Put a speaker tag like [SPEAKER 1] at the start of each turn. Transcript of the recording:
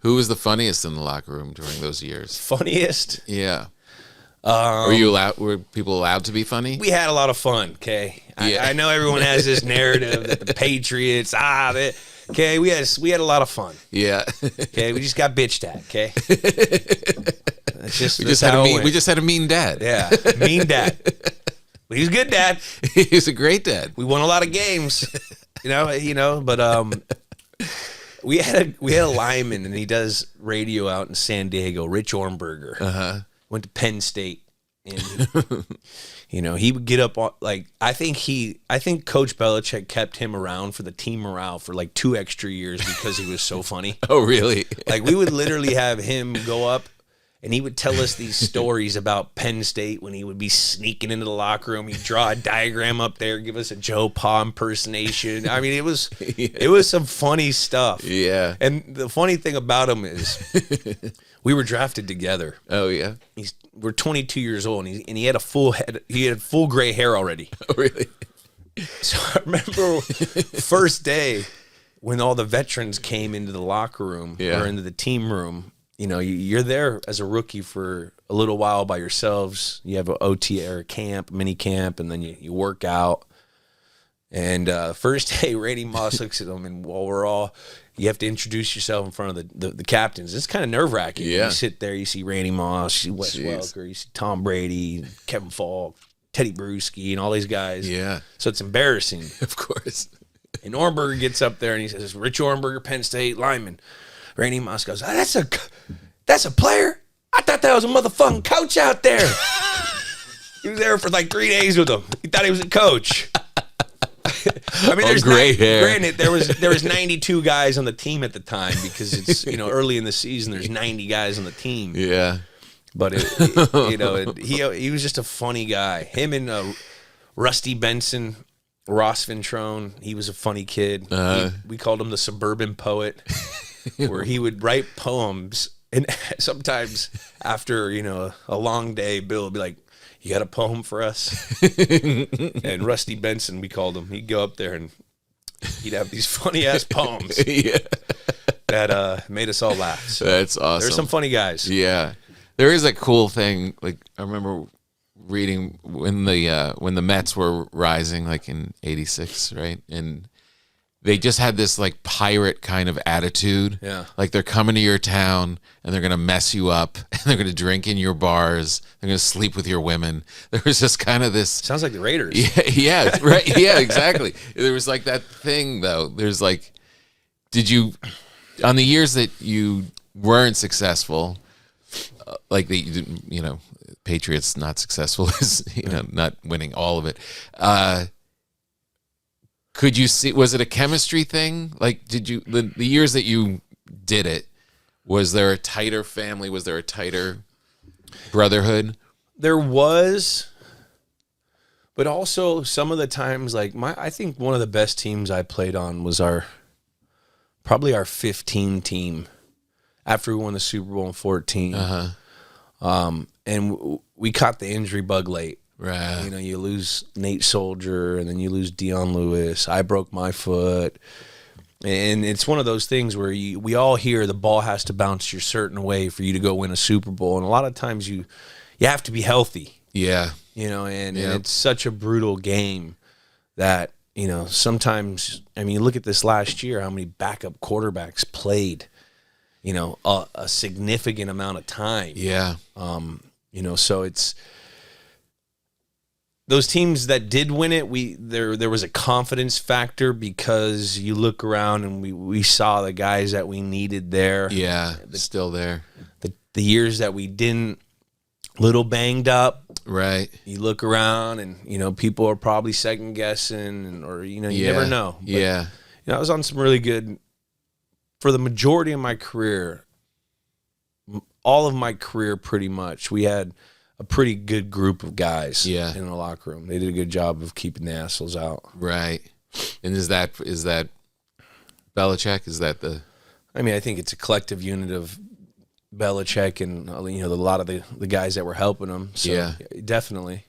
[SPEAKER 1] Who was the funniest in the locker room during those years?
[SPEAKER 2] Funniest?
[SPEAKER 1] Yeah. Were people allowed to be funny?
[SPEAKER 2] We had a lot of fun, okay?
[SPEAKER 1] Yeah.
[SPEAKER 2] I know everyone has this narrative that the Patriots, okay, we had a lot of fun.
[SPEAKER 1] Yeah.
[SPEAKER 2] Okay, we just got bitched at, okay?
[SPEAKER 1] We just had a mean dad.
[SPEAKER 2] Yeah, mean dad. But he was a good dad.
[SPEAKER 1] He was a great dad.
[SPEAKER 2] We won a lot of games, but we had a lineman, and he does radio out in San Diego, Rich Ornberger.
[SPEAKER 1] Uh-huh.
[SPEAKER 2] Went to Penn State, and he would get up on, like, I think Coach Belichick kept him around for the team morale for like 2 extra years because he was so funny.
[SPEAKER 1] Oh, really?
[SPEAKER 2] Like, we would literally have him go up, and he would tell us these stories about Penn State when he would be sneaking into the locker room. He'd draw a diagram up there, give us a Joe Pa impersonation. I mean, it was some funny stuff.
[SPEAKER 1] Yeah.
[SPEAKER 2] And the funny thing about him is we were drafted together.
[SPEAKER 1] Oh, yeah?
[SPEAKER 2] We're 22 years old, and he had a full head. He had full gray hair already.
[SPEAKER 1] Oh, really?
[SPEAKER 2] So I remember first day when all the veterans came into the locker room or into the team room. You're there as a rookie for a little while by yourselves. You have an OT or a camp, mini camp, and then you work out. And first day, Randy Moss looks at them, and while you have to introduce yourself in front of the captains. It's kind of nerve-wracking.
[SPEAKER 1] Yeah.
[SPEAKER 2] You sit there, you see Randy Moss, you see Wes Welker, you see Tom Brady, Kevin Falk, Teddy Bruschi, and all these guys.
[SPEAKER 1] Yeah.
[SPEAKER 2] So it's embarrassing.
[SPEAKER 1] Of course.
[SPEAKER 2] And Ornberger gets up there, and he says, Rich Ornberger, Penn State lineman. Randy Moss goes, that's a player? I thought that was a motherfucking coach out there. He was there for like 3 days with him. He thought he was a coach. I mean, there's
[SPEAKER 1] gray hair.
[SPEAKER 2] Granted, there was 92 guys on the team at the time because it's early in the season. There's 90 guys on the team.
[SPEAKER 1] Yeah,
[SPEAKER 2] but he was just a funny guy. Him and Rusty Benson, Ross Ventrone. He was a funny kid. We called him the suburban poet, where he would write poems, and sometimes after a long day, Bill would be like, you got a poem for us? And Rusty Benson, we called him. He'd go up there and he'd have these funny ass poems that made us all laugh. So
[SPEAKER 1] that's awesome.
[SPEAKER 2] There's some funny guys.
[SPEAKER 1] Yeah, there is a cool thing. Like, I remember reading when the Mets were rising, like in '86, right? And they just had this like pirate kind of attitude.
[SPEAKER 2] Yeah.
[SPEAKER 1] Like, they're coming to your town and they're going to mess you up, and they're going to drink in your bars. They're going to sleep with your women. There was just kind of this.
[SPEAKER 2] Sounds like the Raiders.
[SPEAKER 1] Yeah, right. Yeah, exactly. There was like that thing though. There's like, did you, on the years that you weren't successful, like that you didn't, Patriots not successful is, not winning all of it. Could you see, was it a chemistry thing? Like, did you, the years that you did it, was there a tighter family? Was there a tighter brotherhood?
[SPEAKER 2] There was, but also some of the times, like I think one of the best teams I played on was probably our 15 team after we won the Super Bowl in 14. And we caught the injury bug late.
[SPEAKER 1] Right.
[SPEAKER 2] You lose Nate Soldier, and then you lose Dion Lewis. I broke my foot. And it's one of those things where we all hear the ball has to bounce your certain way for you to go win a Super Bowl. And a lot of times you have to be healthy.
[SPEAKER 1] Yeah.
[SPEAKER 2] And it's such a brutal game that, sometimes, I mean, look at this last year, how many backup quarterbacks played, a significant amount of time.
[SPEAKER 1] Yeah.
[SPEAKER 2] So it's those teams that did win it, there was a confidence factor because you look around and we saw the guys that we needed there.
[SPEAKER 1] Yeah, still there.
[SPEAKER 2] The years that we didn't, little banged up.
[SPEAKER 1] Right.
[SPEAKER 2] You look around and, people are probably second guessing or, you never know. But, I was on some really good, for the majority of my career, all of my career pretty much, we had a pretty good group of guys in the locker room. They did a good job of keeping the assholes out.
[SPEAKER 1] Right. And is that Belichick? Is that the?
[SPEAKER 2] I mean, I think it's a collective unit of Belichick and a lot of the guys that were helping him. So definitely.